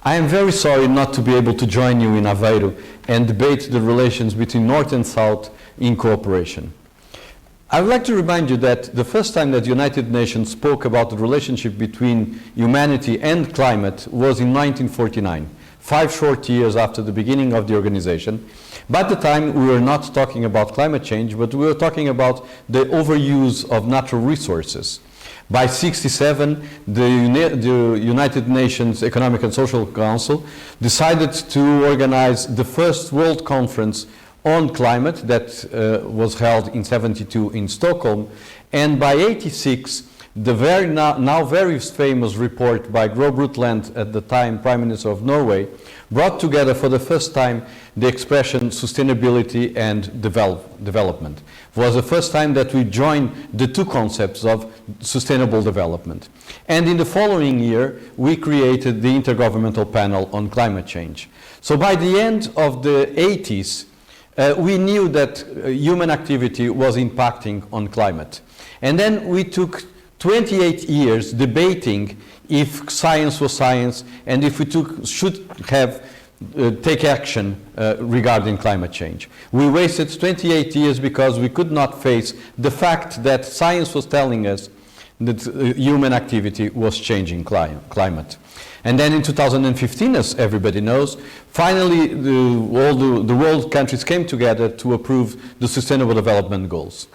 I am very sorry not to be able to join you in Aveiro and debate the relations between North and South in cooperation. I would like to remind you that the first time that the United Nations spoke about the relationship between humanity and climate was in 1949, 5 short years after the beginning of the organization. By the time, we were not talking about climate change, but we were talking about the overuse of natural resources. By 1967, the United Nations Economic and Social Council decided to organize the first World Conference on Climate that was held in 1972 in Stockholm. And by 1986, the now very famous report by Gro Brundtland, at the time Prime Minister of Norway, brought together for the first time the expression sustainability and development. It was the first time that we joined the two concepts of sustainable development. And in the following year, we created the Intergovernmental Panel on Climate Change. So by the end of the 80s, we knew that human activity was impacting on climate. And then we took 28 years debating if science was science and if we should take action regarding climate change. We wasted 28 years because we could not face the fact that science was telling us that human activity was changing climate. And then in 2015, as everybody knows, finally all the world countries came together to approve the Sustainable Development Goals.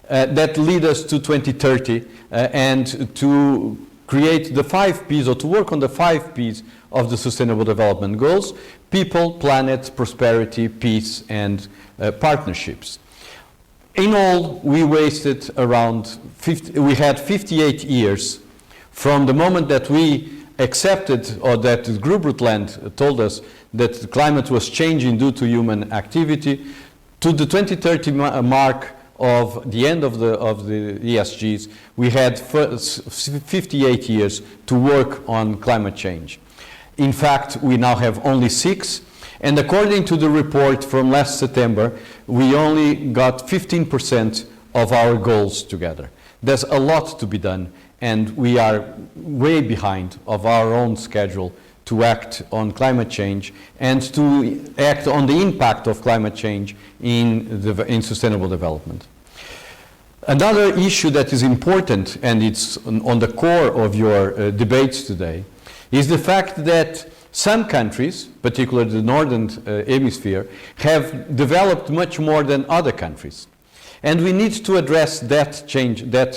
That lead us to 2030 and to create the 5 Ps, or to work on the 5 Ps of the Sustainable Development Goals: people, planet, prosperity, peace, and partnerships. In all, we wasted around we had 58 years from the moment that we accepted, or that Gro Brundtland told us that the climate was changing due to human activity, to the 2030 mark of the end of the ESGs. We had 58 years to work on climate change. In fact, we now have only 6, and according to the report from last September, we only got 15% of our goals together. There's a lot to be done, and we are way behind of our own schedule to act on climate change and to act on the impact of climate change in sustainable development. Another issue that is important, and it's on the core of your debates today, is the fact that some countries, particularly the Northern Hemisphere, have developed much more than other countries. And we need to address that change, that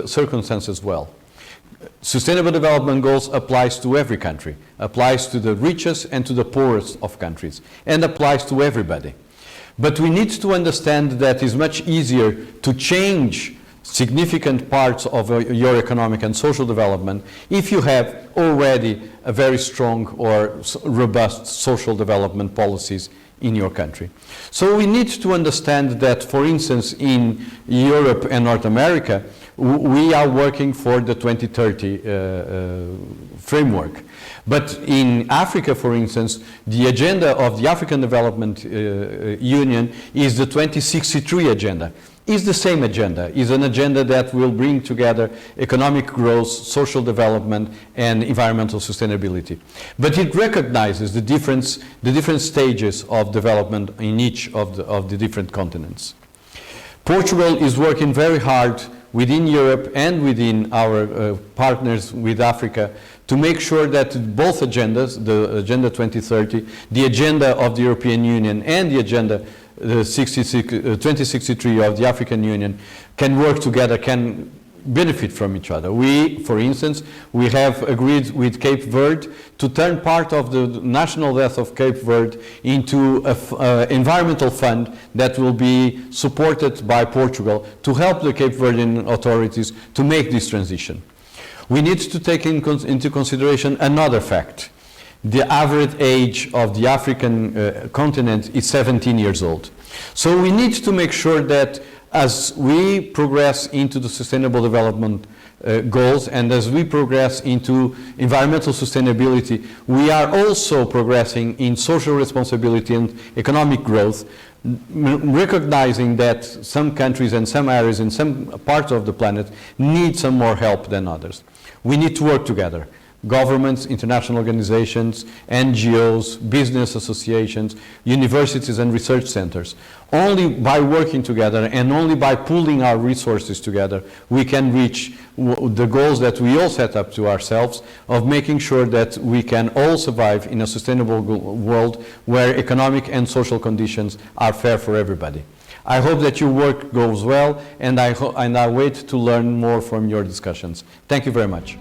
circumstance as well. Sustainable Development Goals applies to every country, applies to the richest and to the poorest of countries, and applies to everybody. But we need to understand that it's much easier to change significant parts of your economic and social development if you have already a very strong or robust social development policies in your country. So we need to understand that, for instance, in Europe and North America, we are working for the 2030 framework. But in Africa, for instance, the agenda of the African Development Union is the 2063 agenda. Is the same agenda, is an agenda that will bring together economic growth, social development, and environmental sustainability. But it recognizes the different stages of development in each of the different continents. Portugal is working very hard within Europe and within our partners with Africa to make sure that both agendas, the Agenda 2030, the agenda of the European Union, and the agenda 2063 of the African Union can work together, can benefit from each other. For instance, we have agreed with Cape Verde to turn part of the national debt of Cape Verde into an environmental fund that will be supported by Portugal to help the Cape Verdean authorities to make this transition. We need to take into consideration another fact. The average age of the African continent is 17 years old. So we need to make sure that as we progress into the Sustainable Development Goals and as we progress into environmental sustainability, we are also progressing in social responsibility and economic growth, recognizing that some countries and some areas and some parts of the planet need some more help than others. We need to work together. governments, international organizations, NGOs, business associations, universities and research centers. Only by working together and only by pooling our resources together, we can reach the goals that we all set up to ourselves of making sure that we can all survive in a sustainable world where economic and social conditions are fair for everybody. I hope that your work goes well, and I wait to learn more from your discussions. Thank you very much.